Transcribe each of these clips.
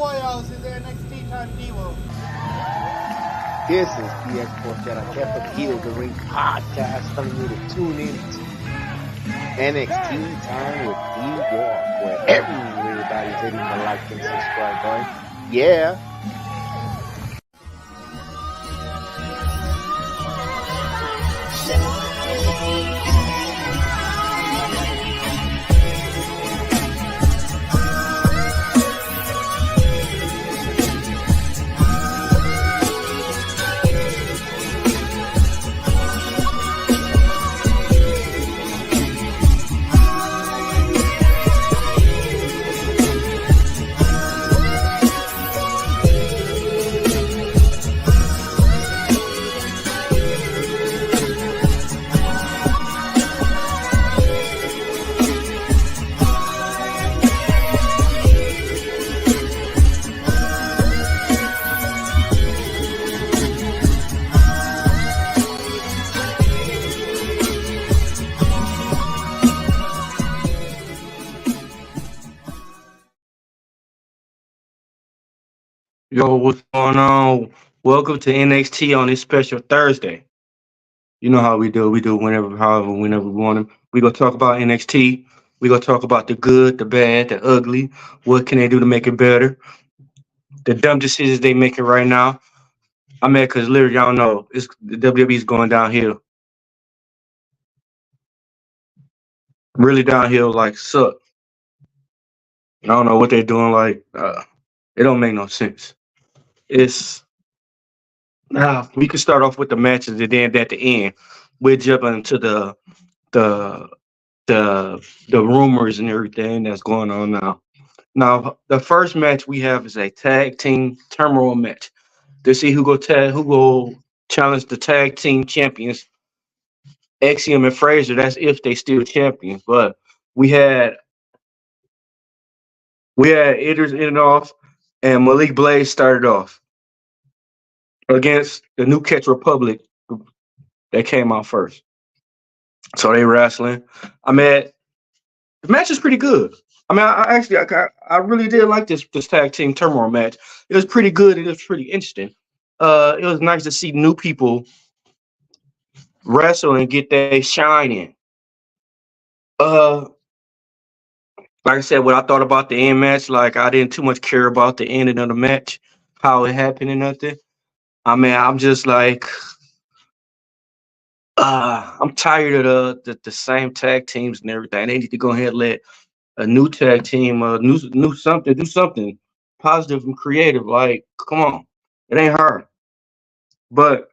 Royals in the NXT Time Devo. This is the Export Chat. I kept the Heel the Ring podcast telling you to tune in to NXT Time with D-Walk, where everybody's hitting the like and subscribe button. Yeah. Yo, what's going on? Welcome to NXT on this special Thursday. You know how we do. We do whenever we want to. We gonna talk about NXT. We gonna talk about the good, the bad, the ugly. What can they do to make it better? The dumb decisions they making right now. I'm mad because literally, y'all know the WWE's going downhill. Really downhill, like suck. I don't know what they're doing. Like, it don't make no sense. It's we can start off with the matches, and then at the end, we're jumping into the the rumors and everything that's going on now. Now, the first match we have is a tag team turmoil match to see who go challenge the tag team champions, Axiom and Fraser. That's if they still champions. But we had Idris in off, and Malik Blaze started off against the New Catch Republic that came out first. So they wrestling. I mean, the match is pretty good. I mean, I really did like this tag team turmoil match. It was pretty good. It was pretty interesting. It was nice to see new people wrestle and get their shine in. Like I said, what I thought about the end match, like I didn't too much care about the ending of the match, how it happened and nothing. I mean, I'm just like, I'm tired of the same tag teams and everything. They need to go ahead and let a new tag team, do something positive and creative. Like, come on, it ain't hard. But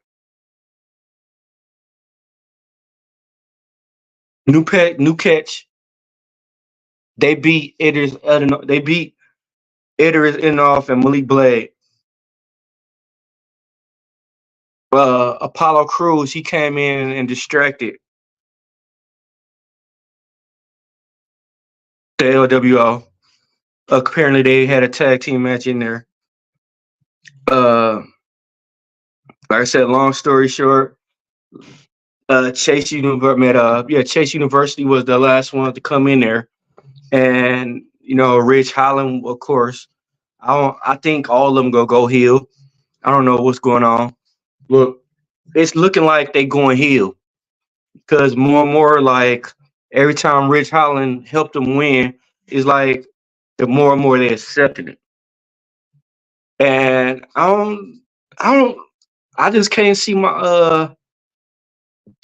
new catch, they beat Idris Enoff and Malik Blade. Apollo Crews, he came in and distracted the LWO. Apparently, they had a tag team match in there. Like I said, long story short, Chase University was the last one to come in there, and Rich Holland, of course. I think all of them go heel. I don't know what's going on. Look, it's looking like they going heel because more and more, like every time Rich Holland helped them win, it's like the more and more they accepted it. And I just can't see my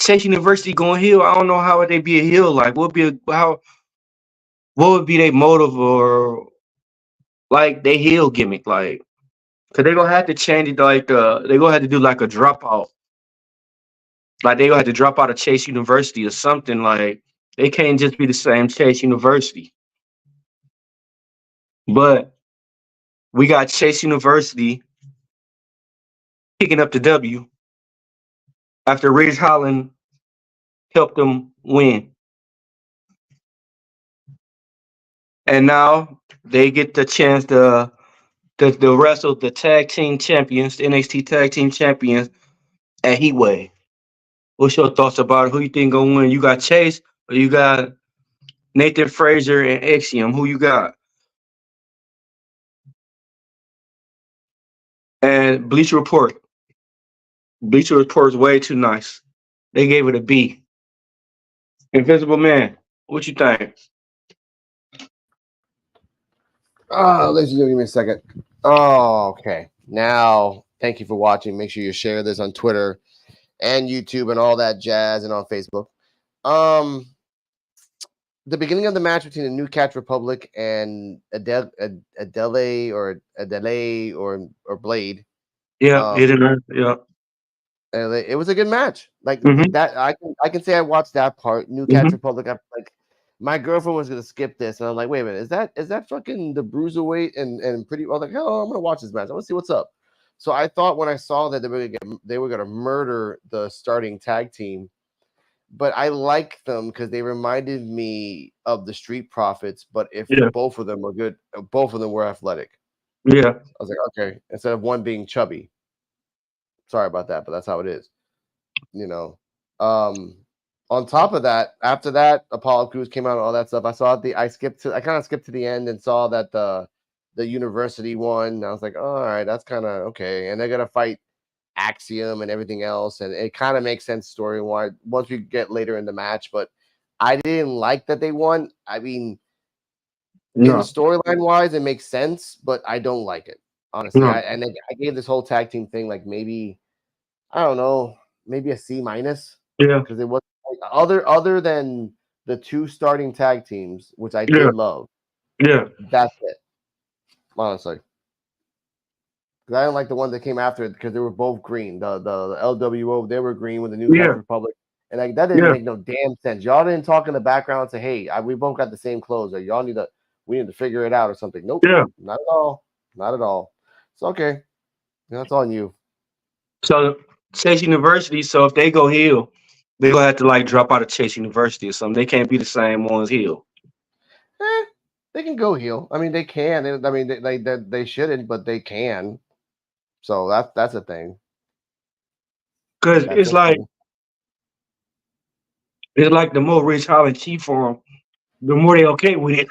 Chase University going heel. I don't know how would they be a heel. Like, what would be their motive or like they heel gimmick? Like, cause they gonna have to change it. Like, they gonna have to do like a dropout. Like, they gonna have to drop out of Chase University or something. Like, they can't just be the same Chase University. But we got Chase University picking up the W after Ridge Holland helped them win. And now they get the chance to wrestle the tag team champions, the NXT tag team champions at Heatwave. What's your thoughts about it? Who you think gonna win? You got Chase or you got Nathan Fraser and Axiom? Who you got? And Bleacher Report. Bleacher Report's way too nice. They gave it a B. Invisible Man. What you think? Ladies and gentlemen, give me a second. Oh, okay. Now, thank you for watching. Make sure you share this on Twitter and YouTube and all that jazz and on Facebook. The beginning of the match between the New Catch Republic and Adele or Blade. Yeah, yeah. It was a good match. Like that, I can say I watched that part. New Catch Republic. My girlfriend was gonna skip this, and I'm like, wait a minute, is that fucking the Bruiserweight and Pretty? I was like, hell, I'm gonna watch this match. I want to see what's up. So I thought when I saw that they were gonna murder the starting tag team, but I like them because they reminded me of the Street Profits. But if both of them were good, both of them were athletic. Yeah, I was like, okay, instead of one being chubby. Sorry about that, but that's how it is. You know. On top of that, after that, Apollo Crews came out and all that stuff. I kind of skipped to the end and saw that the university won. And I was like, all right, that's kind of okay. And they're gonna fight Axiom and everything else, and it kind of makes sense story-wise once we get later in the match. But I didn't like that they won. I mean, in the storyline wise, it makes sense, but I don't like it honestly. I gave this whole tag team thing like maybe I don't know, maybe a C-. Yeah, because it was other than the two starting tag teams, which I did love. Yeah, that's it. Honestly, because I didn't like the one that came after it because they were both green. The LWO, they were green with the New Catch Republic, and like that didn't make no damn sense. Y'all didn't talk in the background and say, "Hey, we both got the same clothes," or "Y'all we need to figure it out," or something. Nope, not at all, not at all. It's okay. That's on you. So Chase University. So if they go heel, they're gonna have to like drop out of Chase University or something. They can't be the same ones heel. They can go heel. I mean, they can. I mean, they shouldn't, but they can. So that's a thing. Because it's like the more Rich Holland cheat for them, the more they okay with it.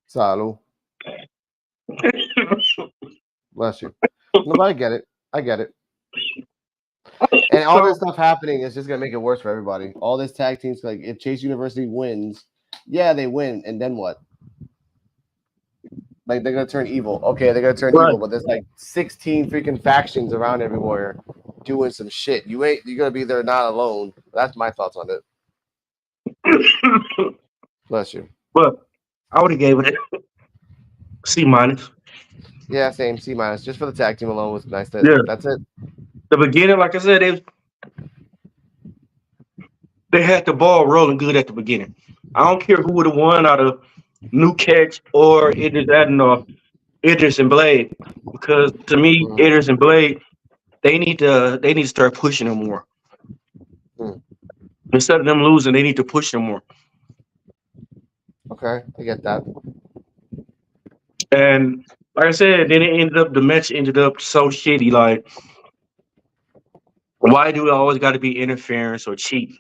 Salu. Bless you. No, but I get it. And all this stuff happening is just gonna make it worse for everybody. All this tag teams, like if Chase University wins, yeah, they win, and then what? Like they're gonna turn evil. Okay, they're gonna turn evil, but there's like 16 freaking factions around everywhere doing some shit. You're gonna be there not alone. That's my thoughts on it. Bless you. But I would have gave it a C-. Yeah, same C-. Just for the tag team alone was nice. That's it. The beginning, like I said, they had the ball rolling good at the beginning. I don't care who would have won out of New Catch or Idris Adenoff, Idris and Blade, because to me, Idris and Blade, they need to start pushing them more. Instead of them losing, they need to push them more. Okay, I get that. And like I said, then the match ended up so shitty. Like, why do it always got to be interference or cheat?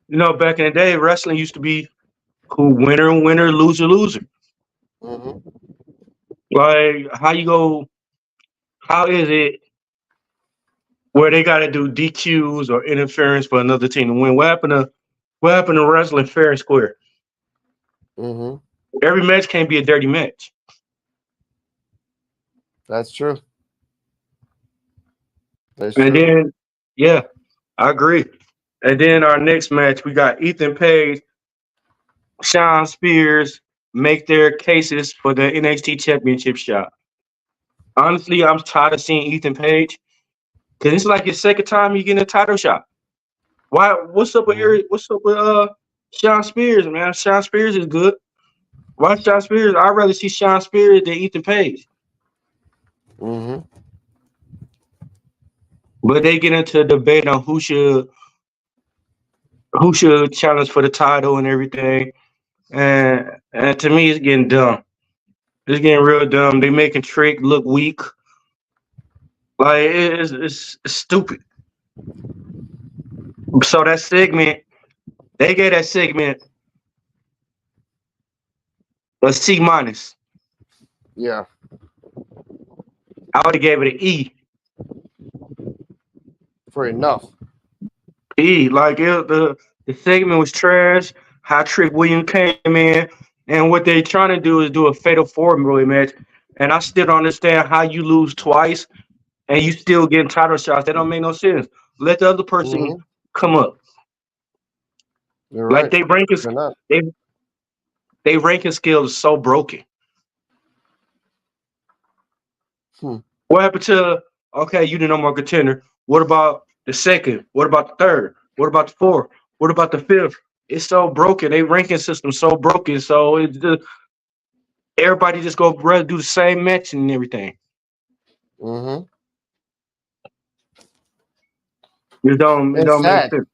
You know, back in the day, wrestling used to be who winner, loser. Like, how is it where they got to do DQs or interference for another team to win? What happened to wrestling fair and square? Every match can't be a dirty match. That's true. Then, yeah, I agree. And then our next match, we got Ethan Page, Shawn Spears make their cases for the NXT Championship shot. Honestly, I'm tired of seeing Ethan Page because it's like his second time you getting a title shot. Why? What's up with Shawn Spears, man? Shawn Spears is good. Why Shawn Spears? I'd rather see Shawn Spears than Ethan Page. But they get into a debate on who should challenge for the title and everything. And to me, it's getting dumb. It's getting real dumb. They making Trick look weak. Like it's stupid. So that segment, they gave that segment a C-. Yeah. I would have gave it an E. For enough. E. Like the segment was trash. How Trick William came in, and what they trying to do is do a fatal four way match. And I still don't understand how you lose twice and you still getting title shots. That don't make no sense. Let the other person come up. You're Like right. They're not. they ranking scale is so broken. What happened to okay, you the number one contender. What about the second? What about the third? What about the fourth? What about the fifth? It's so broken. They ranking system so broken. So it's just everybody just go rather do the same match and everything. It don't make Sad. sense.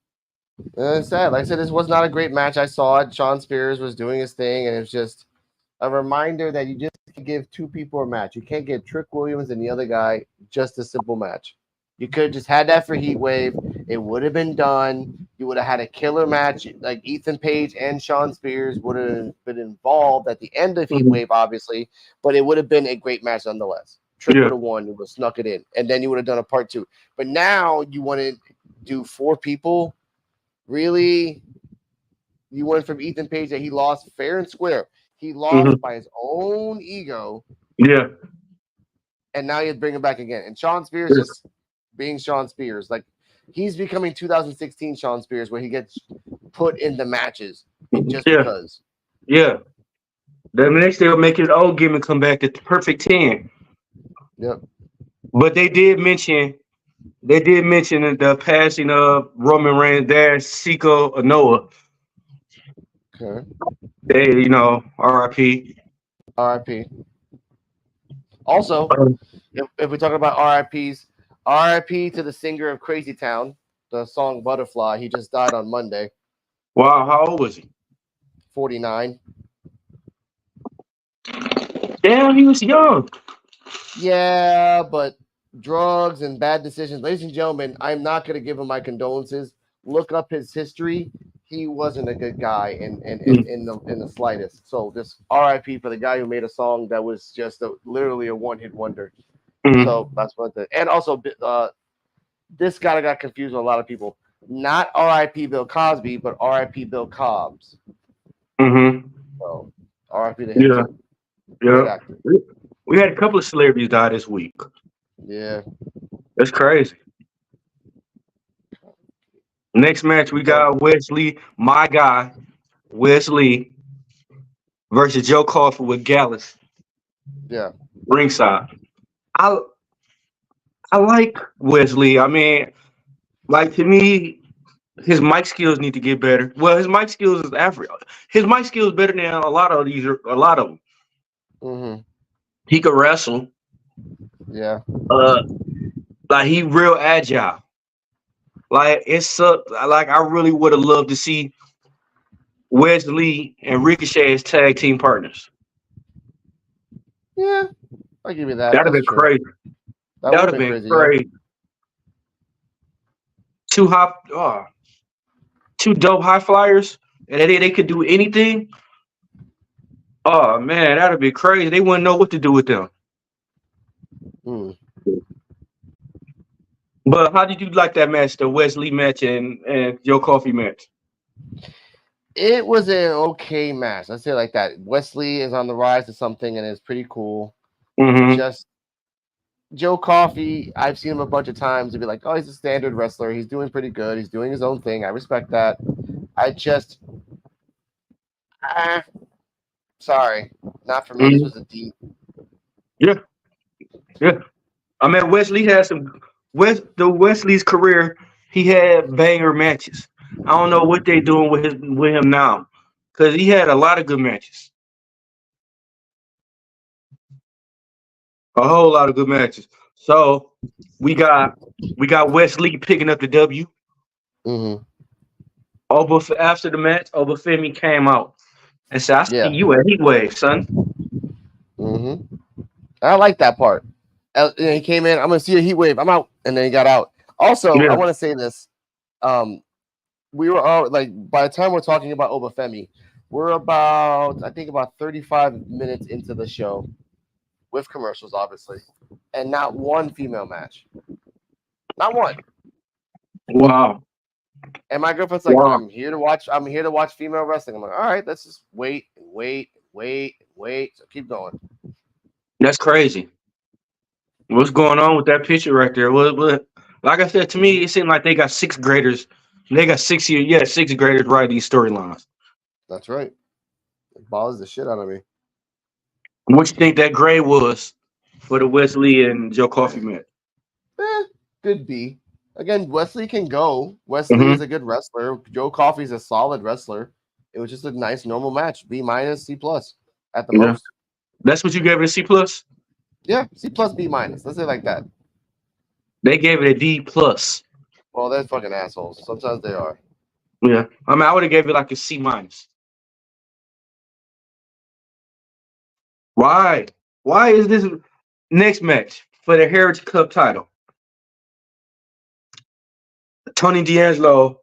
It's sad. Like I said, this was not a great match. I saw it. Sean Spears was doing his thing, and it's just a reminder that you just can't give two people a match. You can't get Trick Williams and the other guy just a simple match. You could have just had that for Heat Wave. It would have been done. You would have had a killer match. Like Ethan Page and Sean Spears would have been involved at the end of Heat Wave, obviously, but it would have been a great match nonetheless. Trick would have won. It would have snuck it in, and then you would have done a part two. But now you want to do four people. Really? You went from Ethan Page that he lost fair and square. He lost by his own ego. Yeah. And now you bring him back again. And Sean Spears just being Sean Spears. Like he's becoming 2016 Sean Spears where he gets put in the matches just because. Yeah. The next they'll make his old gimmick come back at the perfect 10. Yep. But they did mention the passing of Roman Reigns there, Siko Noah. Okay. They, RIP. RIP. Also, if we talk about RIPs, RIP to the singer of Crazy Town, the song Butterfly. He just died on Monday. Wow, how old was he? 49. Damn, he was young. Yeah, but drugs and bad decisions. Ladies and gentlemen, I'm not going to give him my condolences. Look up his history. He wasn't a good guy in the slightest. So just RIP for the guy who made a song that was just literally a one-hit wonder. So that's what and also this guy got confused with a lot of people. Not RIP Bill Cosby, but RIP Bill Cobbs. So RIP to him. Yeah. We had a couple of celebrities die this week. Yeah. That's crazy. Next match, we got Wesley, my guy, Wesley versus Joe Coffey with Gallus. Yeah. Ringside. I like Wesley. I mean, like to me, his mic skills need to get better. Well, his mic skills is his mic skills better than a lot of them. He could wrestle. Yeah. Like he real agile. Like it's like I really would have loved to see Wesley and Ricochet as tag team partners. Yeah, I'll give you that. That'd have been crazy. That would have been crazy. Yeah. Two dope high flyers, and they could do anything. Oh man, that'd be crazy. They wouldn't know what to do with them. But how did you like that match, the Wesley match and Joe Coffey match? It was an okay match. Let's say it like that. Wesley is on the rise to something, and it's pretty cool. Just Joe Coffey, I've seen him a bunch of times. To be like, oh, he's a standard wrestler. He's doing pretty good. He's doing his own thing. I respect that. Sorry, not for me. This was a deep. Yeah. I mean, Wesley has Wesley's career. He had banger matches. I don't know what they doing with him now, because he had a lot of good matches. A whole lot of good matches. So we got Wesley picking up the W. After the match, Obafemi came out and said, "I see you at Heat Wave, son." I like that part. And he came in. I'm gonna see a Heat Wave. I'm out, and then he got out. Also, I want to say this. We were all like, by the time we're talking about Obafemi, we're about 35 minutes into the show. with commercials, obviously, and not one female match. Not one. Wow. And my girlfriend's like, Wow. I'm here to watch female wrestling. I'm like, all right, let's just wait. So keep going. That's crazy. What's going on with that picture right there? What, like I said, to me, it seemed like they got sixth graders. They got sixth graders writing these storylines. That's right. It bothers the shit out of me. What you think that grade was for the Wesley and Joe Coffey match? Could be. Again, Wesley can go. Wesley is a good wrestler. Joe Coffey's a solid wrestler. It was just a nice, normal match. B minus, C plus at the most. That's what you gave it a C plus? Yeah, C plus, B minus. Let's say it like that. They gave it a D plus. Well, they're fucking assholes. Sometimes they are. Yeah. I mean, I would have gave it like a C minus. Why? Why is this next match for the Heritage Cup title? Tony D'Angelo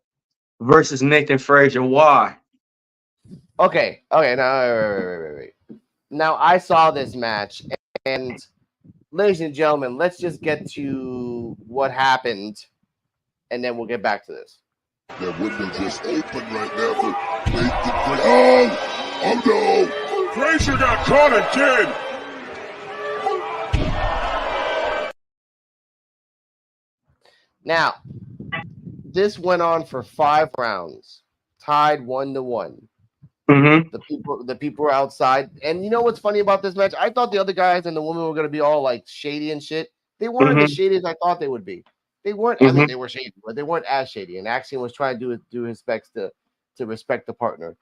versus Nathan Frazier. Why? Okay. Now, wait. Now, I saw this match, and ladies and gentlemen, let's just get to what happened, and then we'll get back to this. That window just open right now for Nathan Frazier. Oh no! Frazier got caught again! Now, this went on for 5 rounds, tied 1-1. Mm-hmm. The people were outside, and you know what's funny about this match? I thought the other guys and the women were gonna be all like shady and shit. They weren't as shady as I thought they would be. They weren't. I mean, they were shady, but they weren't as shady. And Axiom was trying to do his best to respect the partner.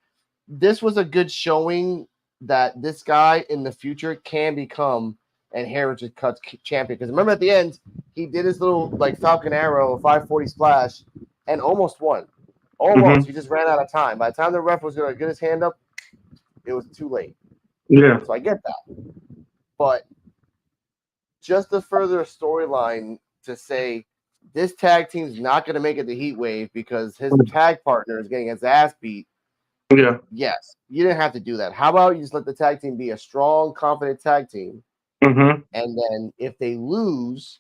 This was a good showing that this guy in the future can become an Heritage Cup champion. Because remember, at the end, he did his little like Falcon Arrow 540 splash and almost won. Almost. He just ran out of time. By the time the ref was going to get his hand up, it was too late. Yeah. So I get that. But just to further storyline to say this tag team's not going to make it the Heat Wave because his tag partner is getting his ass beat. Yeah. Yes. You didn't have to do that. How about you just let the tag team be a strong, confident tag team? Mm-hmm. And then if they lose,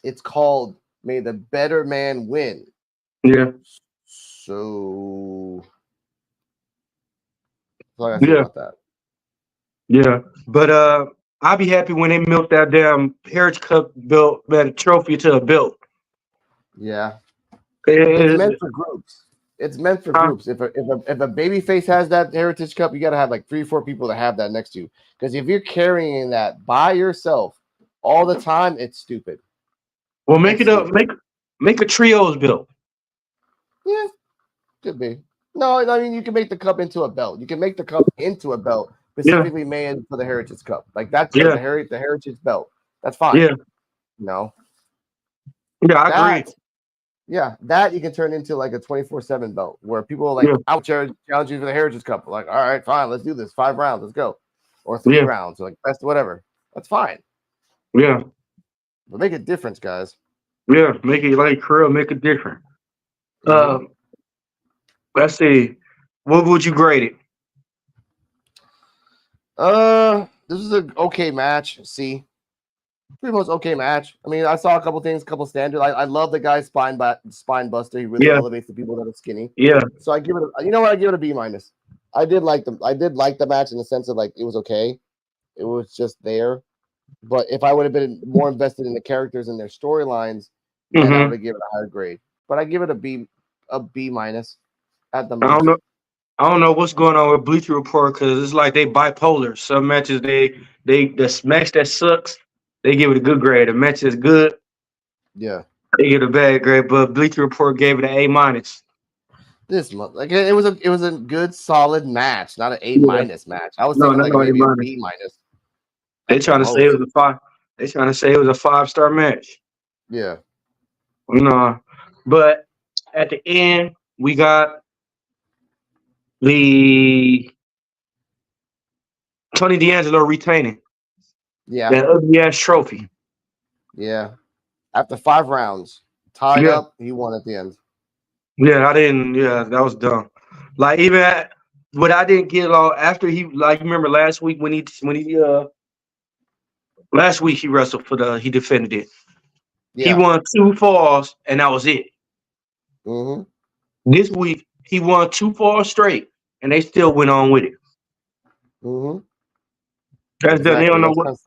it's called May the Better Man Win. Yeah. So that's all I gotta say about that. Yeah. But I'll be happy when they milk that damn Heritage Cup belt, that trophy to a belt. Yeah. It's meant for groups. It's meant for groups. If a babyface has that Heritage Cup, you gotta have like 3 or 4 people to have that next to you. Because if you're carrying that by yourself all the time, it's stupid. Well, make a trios belt. Yeah, could be. No, I mean you can make the cup into a belt. You can make the cup into a belt specifically made for the Heritage Cup. Like that's the Heritage belt. That's fine. Yeah. No. Yeah, I agree. Yeah, that you can turn into like a 24/7 belt where people are like, I'll challenge you for the Heritage Cup. Like, all right, fine, let's do this. 5 rounds, let's go. Or 3 rounds, or like best whatever. That's fine. Yeah. But make a difference, guys. Yeah, make it like Krill, make it different. Let's see. What would you grade it? This is an okay match. C. Pretty much okay match. I mean, I saw a couple things, couple standards. I love the guy's spine buster. He really elevates the people that are skinny. Yeah. So I give it. You know what? I give it a B minus. I did like the match in the sense of like it was okay. It was just there. But if I would have been more invested in the characters and their storylines, then I would have given it a higher grade. But I give it a B minus at the most. I don't know what's going on with Bleacher Report because it's like they bipolar. Some matches the match that sucks, they give it a good grade. The match that's good, they give it a bad grade. But Bleacher Report gave it an A minus. This month, like it was a good solid match, not an A minus match. I was thinking like maybe a B minus. They trying to say it was a 5. They trying to say it was a 5-star match. Yeah. No, but at the end we got the Tony D'Angelo retaining. Yeah. That ugly ass trophy. Yeah. After 5 rounds, tied up, he won at the end. Yeah, I didn't. Yeah, that was dumb. Like what I didn't get after he, like, you remember last week when he Last week he wrestled for he defended it. Yeah. He won 2 falls, and that was it. Mm-hmm. This week he won 2 falls straight, and they still went on with it. Mm-hmm. That's done. They don't know what.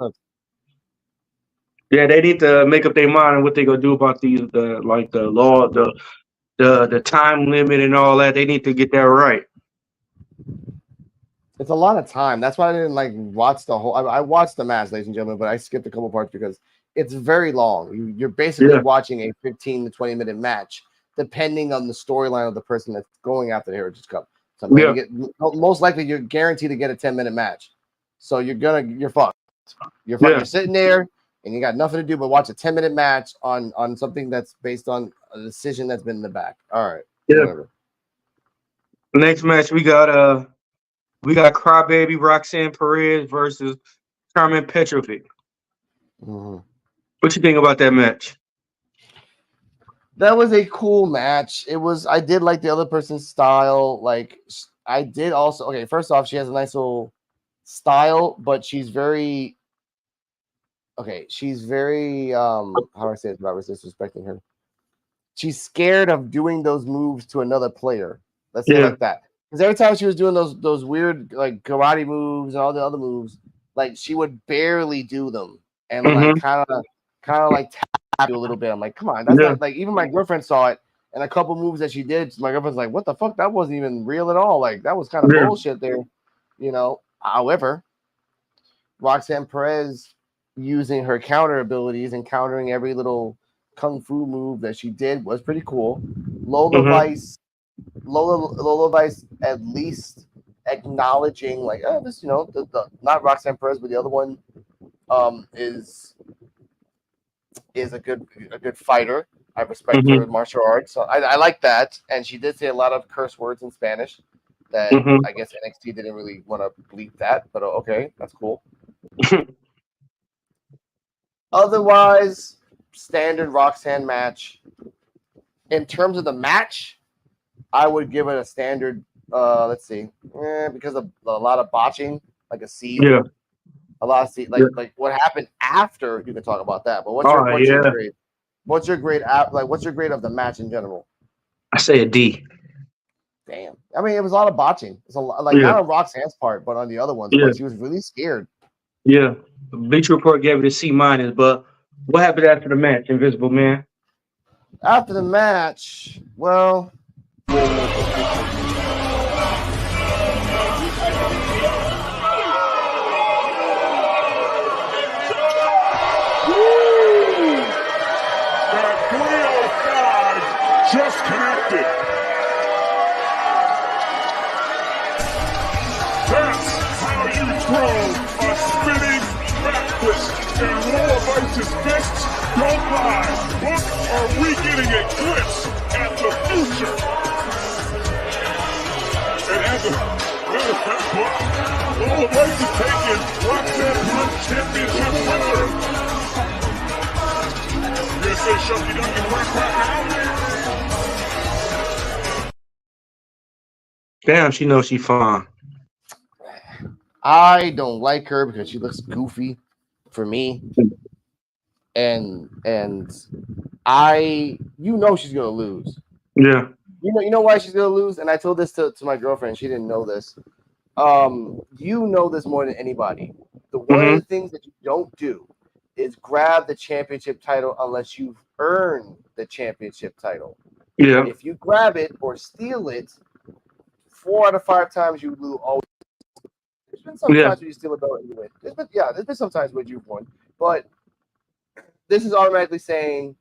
Yeah, they need to make up their mind on what they're gonna do about the law, the time limit and all that. They need to get that right. It's a lot of time. That's why I didn't watch the whole. I watched the match, ladies and gentlemen, but I skipped a couple parts because it's very long. You're basically watching a 15 to 20-minute match, depending on the storyline of the person that's going after the Heritage Cup. So most likely you're guaranteed to get a 10-minute match. So you're fucked. You're fucked. You're sitting there and you got nothing to do but watch a 10-minute match on something that's based on a decision that's been in the back. All right. Yeah. Whatever. Next match we got Crybaby Roxanne Perez versus Carmen Petrovic. Mm-hmm. What you think about that match? That was a cool match. I did like the other person's style. I did also. Okay, first off, she has a nice little style, but she's very. Okay, she's very. How do I say it without disrespecting her? She's scared of doing those moves to another player. Let's say it like that. Because every time she was doing those weird karate moves and all the other moves, she would barely do them and kind of tap you a little bit. I'm like, come on, that's not even my girlfriend saw it, and a couple moves that she did, my girlfriend's like, what the fuck? That wasn't even real at all. That was kind of bullshit there, However, Roxanne Perez using her counter abilities and countering every little kung fu move that she did was pretty cool. Lola Vice at least acknowledging this, the not Roxanne Perez, but the other one is a good fighter. I respect her martial arts, so I like that. And she did say a lot of curse words in Spanish that I guess NXT didn't really want to bleep that, but okay, that's cool. Otherwise, standard Roxanne match. In terms of the match, I would give it a standard. Let's see, because of a lot of botching, like a C. Yeah. A lot of C. Like what happened after. You can talk about that. But what's your grade? What's your grade? What's your grade of the match in general? I say a D. Damn. I mean, it was a lot of botching. It's a lot, not on Roxanne's part, but on the other one's part. She was really scared. Yeah. Bleacher Report gave it a C-, but what happened after the match, Invisible Man? After the match, well. That 305 just connected. That's how you throw a spinning backflip. And Lola Vice's fists don't lie. Look, are we getting a glimpse at the future? And as Lola Vice is taking Roxanne Perez championship with her. You gonna say Shucky Ducky quack quack now? Damn, she knows she fine. I don't like her because she looks goofy for me. And she's gonna lose. Yeah. You know why she's gonna lose? And I told this to my girlfriend, she didn't know this. You know this more than anybody. One of the things that you don't do is grab the championship title unless you've earned the championship title. Yeah. If you grab it or steal it, 4 out of 5 times you lose. Always. There's been some times where you steal a belt and you win. There's been some times where you've won. But this is automatically saying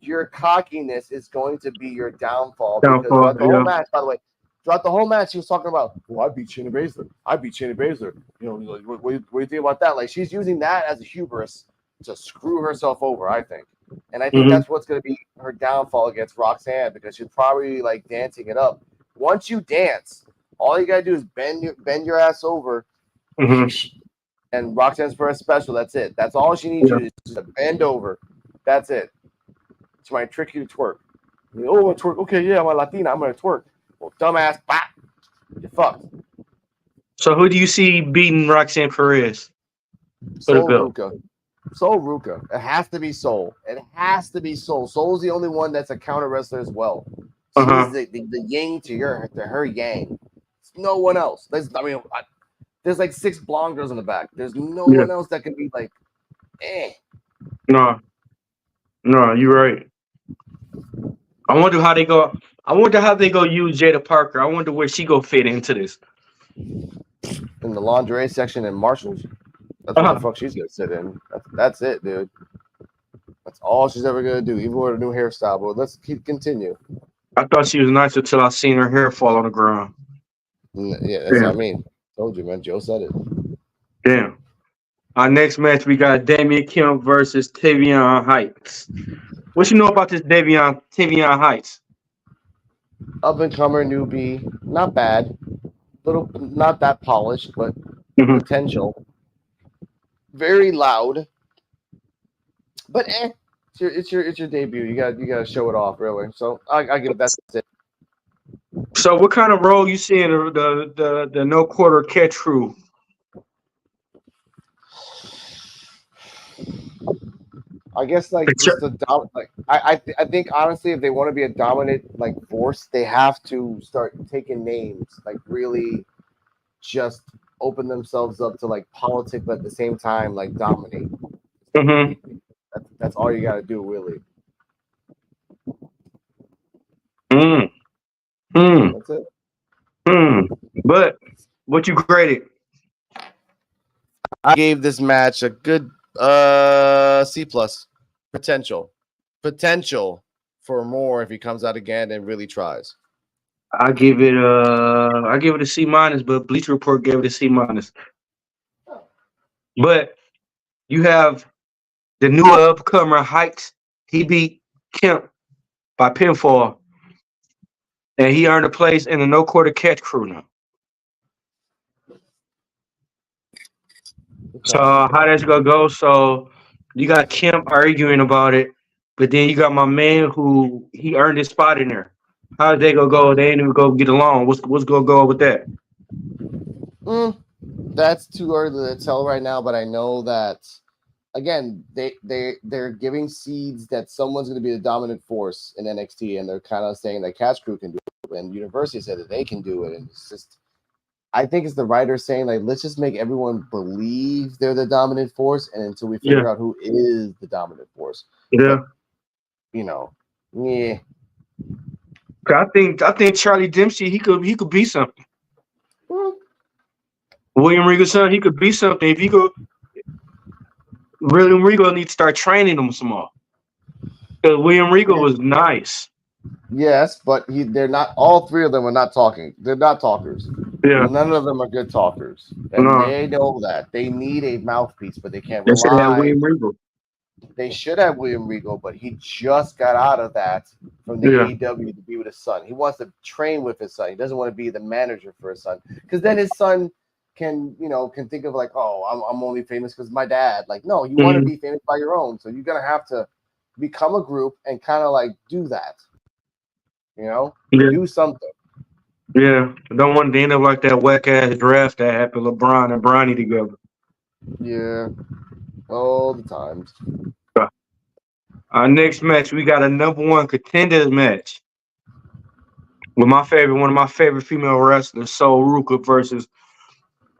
your cockiness is going to be your downfall. Because throughout the whole match, by the way, throughout the whole match, she was talking about, I beat Shayna Baszler. You know, what do you think about that? She's using that as a hubris to screw herself over, I think. And I think that's what's going to be her downfall against Roxanne, because she's probably dancing it up. Once you dance, all you got to do is bend your ass over. And Roxanne's first special, that's it. That's all she needs you to do, is to bend over. That's it. She might trick you to twerk. Twerk. Okay, yeah, I'm a Latina. I'm going to twerk. Well, dumbass, bop. You're fucked. So who do you see beating Roxanne Perez? So Ruca. Soul Ruca. It has to be Soul. It has to be Soul. Soul's the only one that's a counter wrestler as well. She's the yin to her yang. No one else. There's like 6 blonde girls in the back. There's no one else that can be like, No, you're right. I wonder how they go. I wonder how they go use Jada Parker. I wonder where she go fit into this. In the lingerie section in Marshalls. That's what the fuck she's gonna sit in. That's it, dude. That's all she's ever gonna do, even with a new hairstyle. But let's continue. I thought she was nice until I seen her hair fall on the ground. Yeah, that's what I mean. Told you, man. Joe said it. Damn. Our next match, we got Damian Kemp versus Tavion Heights. What you know about this Tavion Heights? Up and comer newbie, not bad. Little, not that polished, but potential. Very loud, but it's your debut. You gotta show it off, really. So I give that's it. So what kind of role you see in the no quarter catch crew? I guess like just I think honestly, if they want to be a dominant like force, they have to start taking names, like really just open themselves up to like politics, but at the same time like dominate. That's all you got to do, really. That's it. But what you graded? I gave this match a good C+. Potential for more if he comes out again and really tries. I give it a C-, but Bleacher Report gave it a C-. But you have the new upcomer Heights. He beat Kemp by pinfall, and he earned a place in the no quarter catch crew now. So how that's gonna go? So you got Kemp arguing about it, but then you got my man who he earned his spot in there. How's they gonna go? They ain't even go get along. What's gonna go with that? That's too early to tell right now, but I know that again they're giving seeds that someone's going to be the dominant force in NXT, and they're kind of saying that Catch Crew can do it, and University said that they can do it, and it's just I think it's the writers saying like let's just make everyone believe they're the dominant force, and until we figure out who is the dominant force, but, I think Charlie Dempsey he could be something. William Regal's son, he could be something if he could. William Regal needs to start training him some more. Because William Regal was nice. Yes, but they're not. All 3 of them are not talking. They're not talkers. Yeah, none of them are good talkers, and they know that they need a mouthpiece, but they can't rely. They should have William Regal. They should have William Regal, but he just got out of that from the AEW to be with his son. He wants to train with his son. He doesn't want to be the manager for his son, because then his son can think of like, oh, I'm only famous because my dad. Like, no, you want to be famous by your own, so you're gonna have to become a group and kind of like do that. Do something. Yeah, I don't want to end up like that whack ass draft that happened, LeBron and Bronny together. Yeah, all the times. Our next match, we got a #1 contenders match with one of my favorite female wrestlers, Soul Ruca versus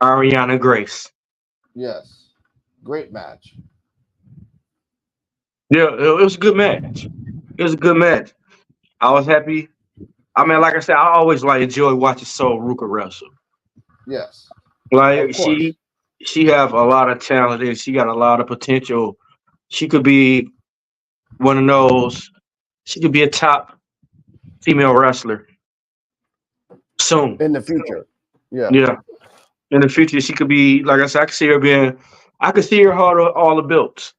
Ariana Grace. Yes, great match. Yeah, it was a good match. I was happy. I mean, like I said, I always enjoy watching Soul Ruca wrestle. Yes, like she have a lot of talent and she got a lot of potential. She could be one of those. She could be a top female wrestler soon in the future. Yeah. In the future, she could be, like I said, I could see her hold all the belts.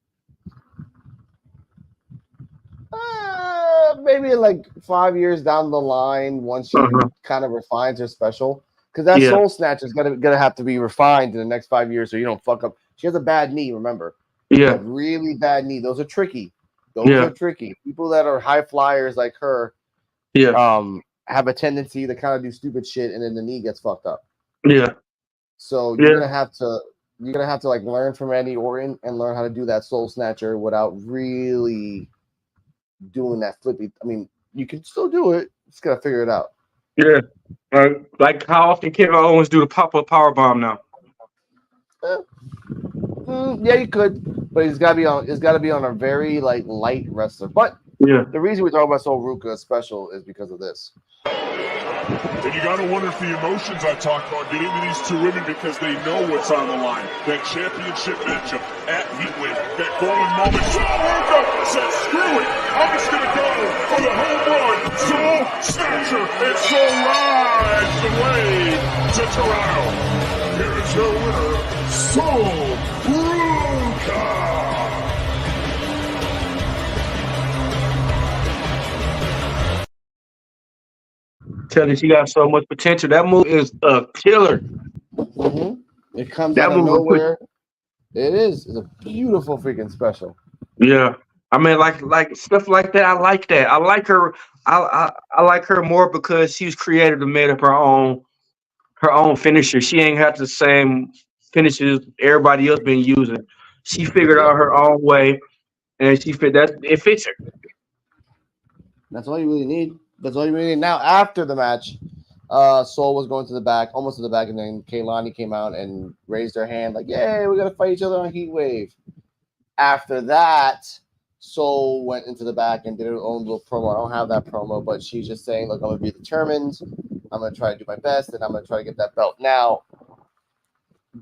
Maybe like 5 years down the line, once she kind of refines her special, because that Soul Snatch is gonna have to be refined in the next 5 years, so you don't fuck up. She has a bad knee, remember? Yeah, a really bad knee. Those are tricky. People that are high flyers like her, have a tendency to kind of do stupid shit, and then the knee gets fucked up. Yeah. So you're gonna have to you're gonna have to like learn from Randy Orton and learn how to do that soul snatcher without really doing that flippy. I mean, you can still do it. Just gotta figure it out. Yeah. Like how often Kevin Owens do the pop-up power bomb now? Yeah, you could, but it's gotta be on. It's gotta be on a very like light wrestler. But Yeah. the reason we talk about Sol Ruca special is because of this. And you gotta wonder if the emotions I talked about get into these two women because they know what's on the line. That championship matchup at Heatwave, that golden moment. Sol Ruca said, screw it, I'm just gonna go for the home run. Soul Snatcher, and Soul rides the way to Toronto. Here is your winner, Sol Ruca. Tell you she got so much potential. That move is a killer. It comes That out of move was nowhere. It is. It's a beautiful freaking special. Yeah. I mean, like stuff like that. I like that. I like her. I like her more because she's created and made up her own finisher. She ain't had the same finishes everybody else been using. She figured out her own way, and she fit that. It fits her. That's all you really need. That's all you really need. Now, after the match, Sol was going to the back, almost to the back, and then Kelani came out and raised her hand like, "Yay, we're gonna fight each other on Heatwave." After that, Sol went into the back and did her own little promo. I don't have that promo, but she's just saying, "Look, I'm gonna be determined. I'm gonna try to do my best, and I'm gonna try to get that belt." Now,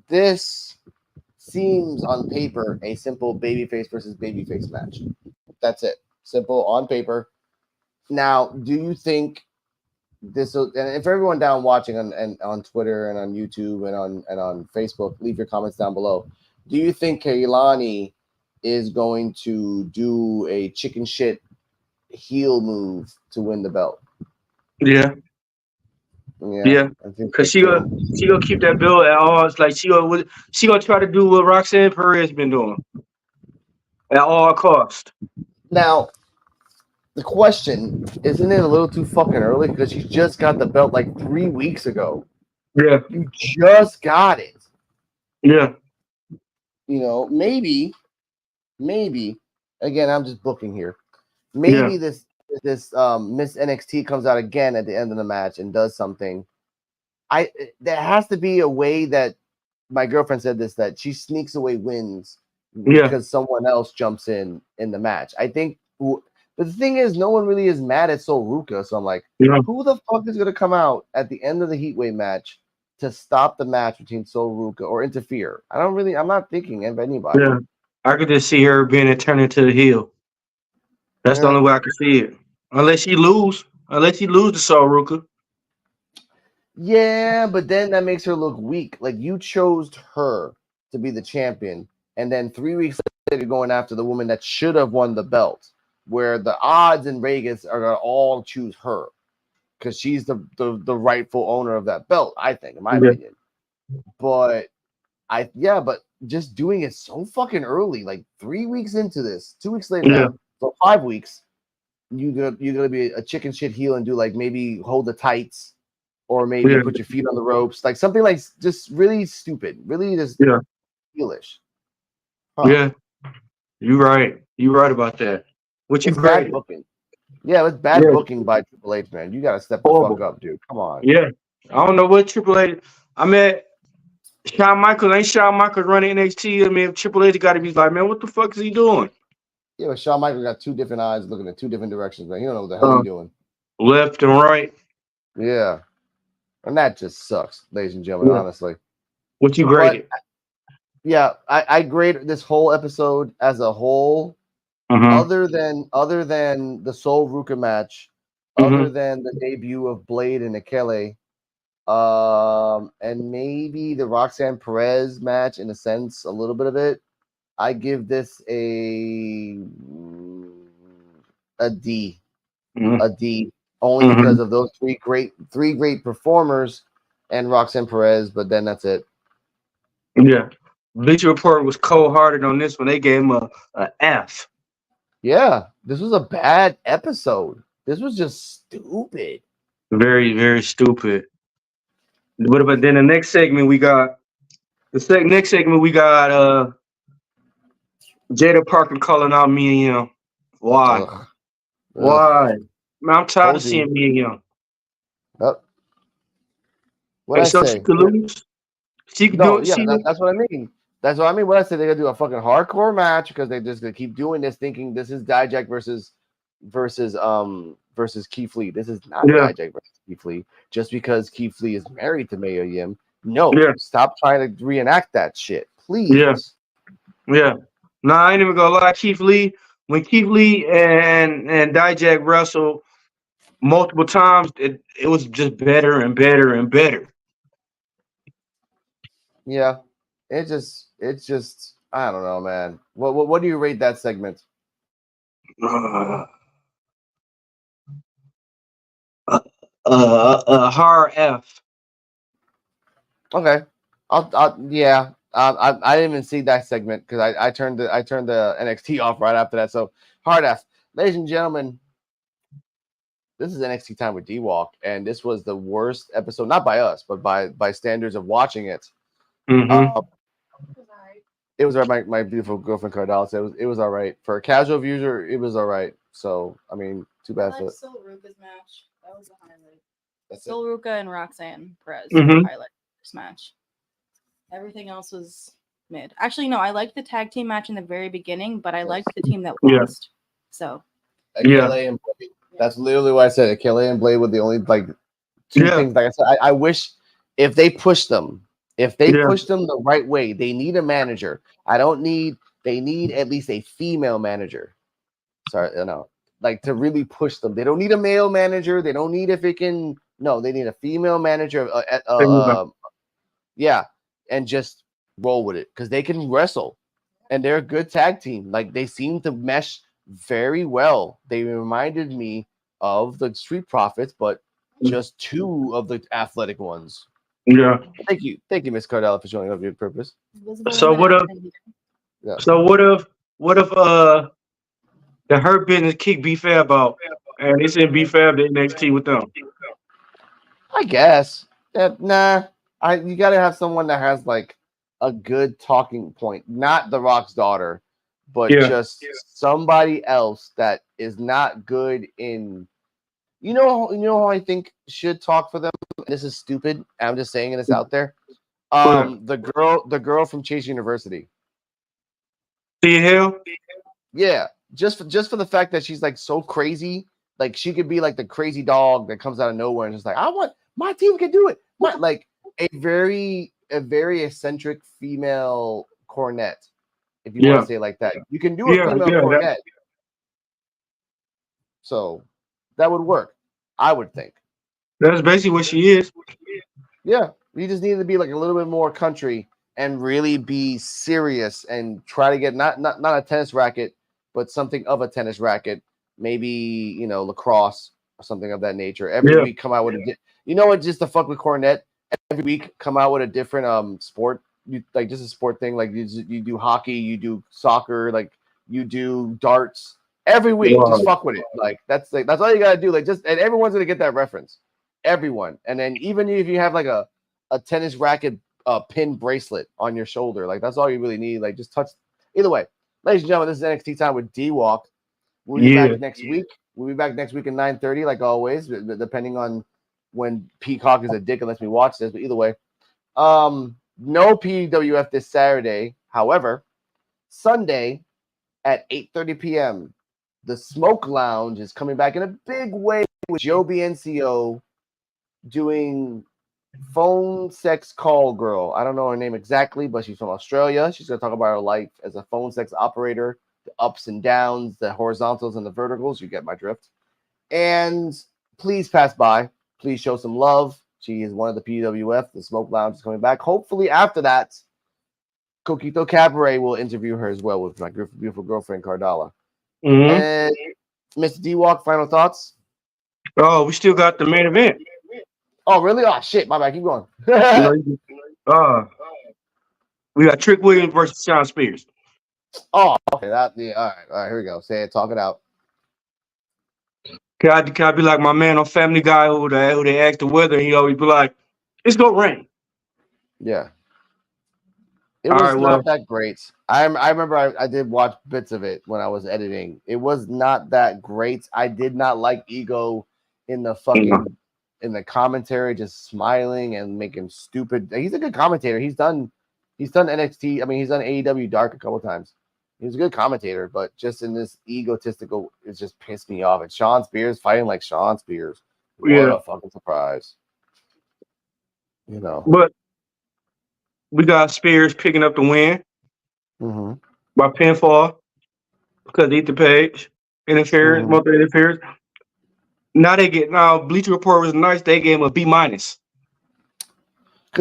this seems on paper a simple babyface versus babyface match. That's it. Simple on paper. Now, do you think this will, and if everyone down watching on Twitter and on YouTube and on Facebook, leave your comments down below. Do you think Kelani is going to do a chicken shit heel move to win the belt? Yeah. Yeah. Because she gonna keep that belt at all. It's like she gonna try to do what Roxanne Perez been doing at all cost. Now, the question, isn't it a little too fucking early? Because she just got the belt like 3 weeks ago. Yeah. You just got it. Yeah. You know, maybe, again, I'm just booking here. Maybe this Miss NXT comes out again at the end of the match and does something. There has to be a way that my girlfriend said this, that she sneaks away wins because someone else jumps in the match. I think. But the thing is, no one really is mad at Sol Ruca, so I'm like, who the fuck is gonna come out at the end of the Heatwave match to stop the match between Sol Ruca or interfere? I'm not thinking of anybody. Yeah, I could just see her being turning to the heel. That's the only way I could see it. Unless she lose to Sol Ruca. Yeah, but then that makes her look weak. Like, you chose her to be the champion, and then 3 weeks later you're going after the woman that should have won the belt, where the odds in Vegas are gonna all choose her because she's the rightful owner of that belt, I think, in my opinion. But but just doing it so fucking early, like 3 weeks into this, 2 weeks later now, so 5 weeks, you're gonna be a chicken shit heel and do like maybe hold the tights or maybe put your feet on the ropes, like something like just really stupid, really just heelish. Yeah, you're right. You're right about that. Which is bad booking. Yeah, it's bad booking by Triple H, man. You gotta step the fuck up, dude. Come on. Yeah, I don't know what Triple H. I mean, Shawn Michaels running NXT. I mean, Triple H got to be like, man, what the fuck is he doing? Yeah, but Shawn Michaels got two different eyes looking in two different directions, man. You don't know what the hell he's doing. Left and right. Yeah, and that just sucks, ladies and gentlemen. Honestly, what you graded? Yeah, I grade this whole episode as a whole. Other than the Sol Ruca match, other than the debut of Blade and Akele, and maybe the Roxanne Perez match in a sense, a little bit of it, I give this a D, a D, only because of those three great performers and Roxanne Perez, but then that's it. Yeah, Bleacher Report was cold-hearted on this one. They gave him a F. Yeah, this was a bad episode. This was just stupid. Very, very stupid. What about then the next segment we got The next segment we got Jada Parker calling out me and Young. Why? Ugh. Why? Man, I'm tired of Told you. seeing me and Young. What And I so she say? could lose. She could do No, it. yeah, that's what I mean. That's what I mean. What I said, they're gonna do a fucking hardcore match because they're just gonna keep doing this, thinking this is Dijak versus Keith Lee. This is not Yeah, Dijak versus Keith Lee. Just because Keith Lee is married to Mayo Yim. No, yeah, stop trying to reenact that shit, yeah, please. yeah. No, I ain't even gonna lie. Keith Lee, when Keith Lee and Dijak wrestled multiple times, it was just better and better and better. Yeah, it's just I don't know, man. What do you rate that segment? Uh, hard F. Okay, yeah. I didn't even see that segment because I turned the NXT off right after that. So hard ass, ladies and gentlemen, this is NXT time with D-Walk, and this was the worst episode, not by us, but by standards of watching it. Mm-hmm. It was all right. My beautiful girlfriend Cardell said it was all right for a casual viewer. It was all right. So I mean, too bad for Still Ruca's match. That was the highlight. that's it. Still Ruca and Roxanne Perez Mhm. highlight this match. Everything else was mid. Actually, no, I liked the tag team match in the very beginning, but I liked the team that Yeah. lost. So Yeah. KLA and Blade. That's literally what I said. KLA and Blade were the only two Yeah. things. Like I said, I wish if they push them, Yeah. push them the right way, they need a manager. They need at least a female manager. Sorry, like to really push them. They don't need a male manager. They don't need if it can. No, they need a female manager. Yeah, and just roll with it because they can wrestle and they're a good tag team. Like they seem to mesh very well. They reminded me of the Street Profits, but just two of the athletic ones. Yeah. Thank you, Miss Cardella, for showing up your purpose. So what if? Yeah. So what if the Hurt Business kick B Fab out and they send B Fab to NXT with them? I guess. Nah. You gotta have someone that has like a good talking point, not The Rock's daughter, but Yeah. just somebody else that is not good in. You know how I think should talk for them. This is stupid. I'm just saying this out there. The girl from Chase University. See hell? Yeah, just for the fact that she's like so crazy, like she could be like the crazy dog that comes out of nowhere and just like I want my team can do it. Like a very eccentric female cornet, if you want to say it like that. You can do a female cornet, so that would work. I would think. That's basically what she is. Yeah, you just need to be like a little bit more country and really be serious and try to get not a tennis racket, but something of a tennis racket. Maybe lacrosse or something of that nature. Every week come out with just to fuck with Cornet. Every week come out with a different sport. Like just a sport thing. Like you do hockey, you do soccer, like you do darts. Every week, just fuck with it. Like that's all you gotta do. Like and everyone's gonna get that reference. Everyone, and then even if you have like a tennis racket pin bracelet on your shoulder, like that's all you really need. Like just touch. Either way, ladies and gentlemen, this is NXT time with D-Walk. We'll be back next week. We'll be back next week at 9:30, like always, depending on when Peacock is a dick and lets me watch this. But either way, no PWF this Saturday. However, Sunday at 8:30 p.m., the Smoke Lounge is coming back in a big way with Joe BNCO doing phone sex call girl. I don't know her name exactly, but she's from Australia. She's going to talk about her life as a phone sex operator, the ups and downs, the horizontals and the verticals. You get my drift. And please pass by. Please show some love. She is one of the PWF. The Smoke Lounge is coming back. Hopefully after that, Coquito Cabaret will interview her as well with my beautiful girlfriend, Cardala. Mm-hmm. And Mr. D-Walk, final thoughts? Oh, we still got the main event. Oh, really? Oh, shit. My bad. Keep going. We got Trick Williams versus Sean Spears. Oh, okay. All right. Here we go. Say it. Talk it out. Can I be like my man on Family Guy who they ask the weather and he always be like, it's gonna rain. Yeah. It was not that great. I remember I did watch bits of it when I was editing. It was not that great. I did not like Ego in the fucking in the commentary, just smiling and making stupid. He's a good commentator. He's done NXT. I mean, he's done AEW Dark a couple times. He's a good commentator, but just in this egotistical, it just pissed me off. And Sean Spears fighting like Sean Spears. What a fucking surprise. You know. But we got Spears picking up the win by pinfall because Ethan Page interference, multi interference. Now Bleacher Report was nice. They gave him a B-. Because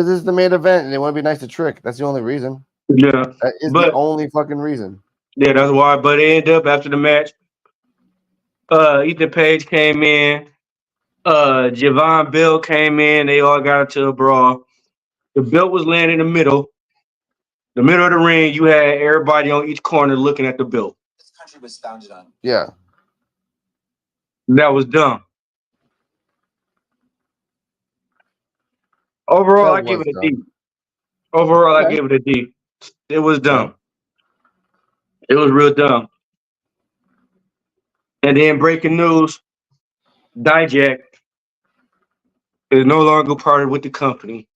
it's the main event and they want to be nice to Trick. That's the only reason. Yeah. That is the only fucking reason. Yeah, that's why. But it ended up after the match. Ethan Page came in. Javon Bell came in. They all got into a brawl. The belt was laying in the middle. The middle of the ring, you had everybody on each corner looking at the belt. This country was founded on. Yeah. That was dumb. Overall, I give it a D. I give it a D. It was dumb. It was real dumb. And then breaking news, Dijak is no longer part with the company.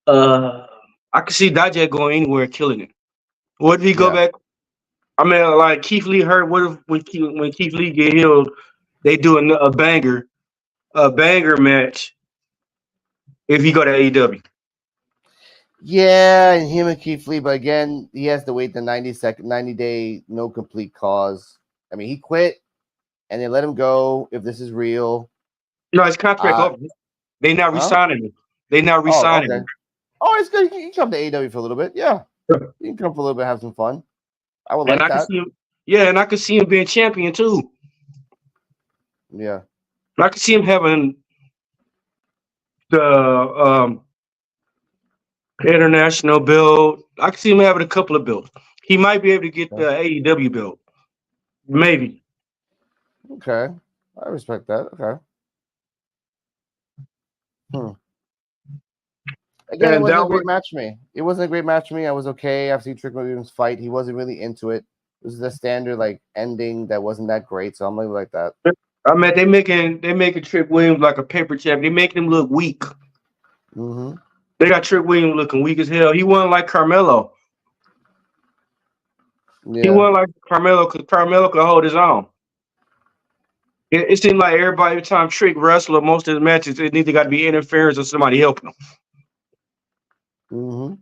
I could see Dijak going anywhere and killing it. What if he go back? I mean, like Keith Lee hurt. What if when Keith Lee get healed, they do a banger match if he go to AEW? Yeah, and him and Keith Lee, but again, he has to wait the 90-day no complete cause. I mean, he quit, and they let him go if this is real. No, his contract over. They not resigning him. They not resigning him. Oh, it's good. He can come to AEW for a little bit. Yeah, he can come for a little bit, have some fun. I would like that. Can see him, and I could see him being champion too. Yeah, I could see him having the international belt. I could see him having a couple of belts. He might be able to get the AEW belt. Maybe. Okay. I respect that. Okay. Again, it wasn't a great match for me. It wasn't a great match for me. I was okay. I've seen Trick Williams fight. He wasn't really into it. It was the standard ending that wasn't that great. So I'm like that. I mean, they making Trick Williams like a paper champ. They making him look weak. They got Trick Williams looking weak as hell. He wasn't like Carmelo. Yeah. He wasn't like Carmelo because Carmelo could hold his own. It seemed like every time Trick wrestled, most of his matches, it either got to be interference or somebody helping him.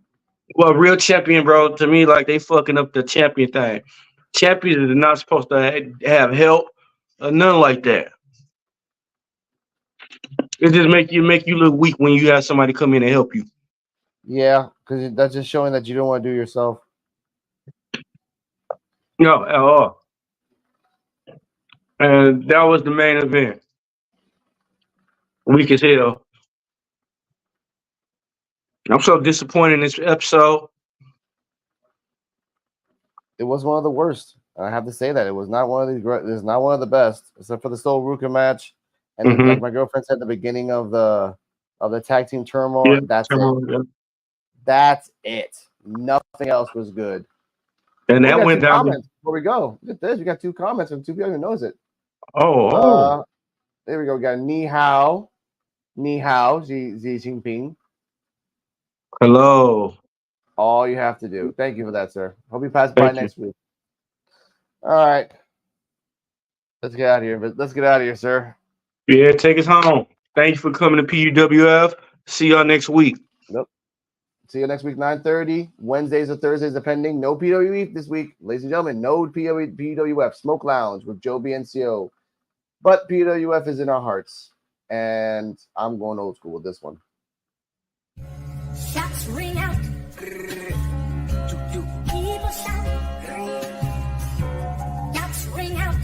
Well, real champion, bro, to me, like they fucking up the champion thing. Champions are not supposed to have help or nothing like that. It just make you look weak when you have somebody come in and help you. Yeah, because that's just showing that you don't want to do it yourself. No, at all. And that was the main event. Weak as hell. I'm so disappointed in this episode. It was one of the worst. I have to say that it was not one of these. It's not one of the best, except for the Soul Ruca match. And like my girlfriend said at the beginning of the tag team turmoil, that's it. That's it. Nothing else was good. And that went down. Before we go, look at this. We got 2 comments from 2 people who knows it. Oh. There we go. We got Ni Hao, Xi Jinping. Hello. All you have to do. Thank you for that, sir. Hope you pass by next week. All right. Let's get out of here. Let's get out of here, sir. Yeah, take us home. Thank you for coming to PUWF. See y'all next week. Nope. See you next week, 9:30. Wednesdays or Thursdays, depending. No PWF this week. Ladies and gentlemen, no PWF. Smoke Lounge with Joe BNCO. But PWF is in our hearts. And I'm going old school with this one. Shots ring out. People shout. Shots ring out.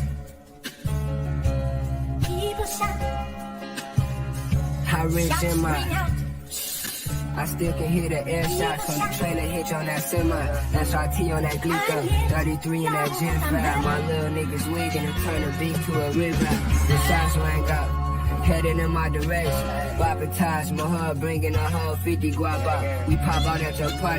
People shout. High rich in my. I still can hear the air shots from the trailer hitch on that semi. That's RT on that Glico. 33 in that Gen 5. My little niggas wigging and turn a beat to a rebound. The shots rang out. Heading in my direction. Bopping Taj Mahal, bringing a whole 50 guap out. We pop out at your party.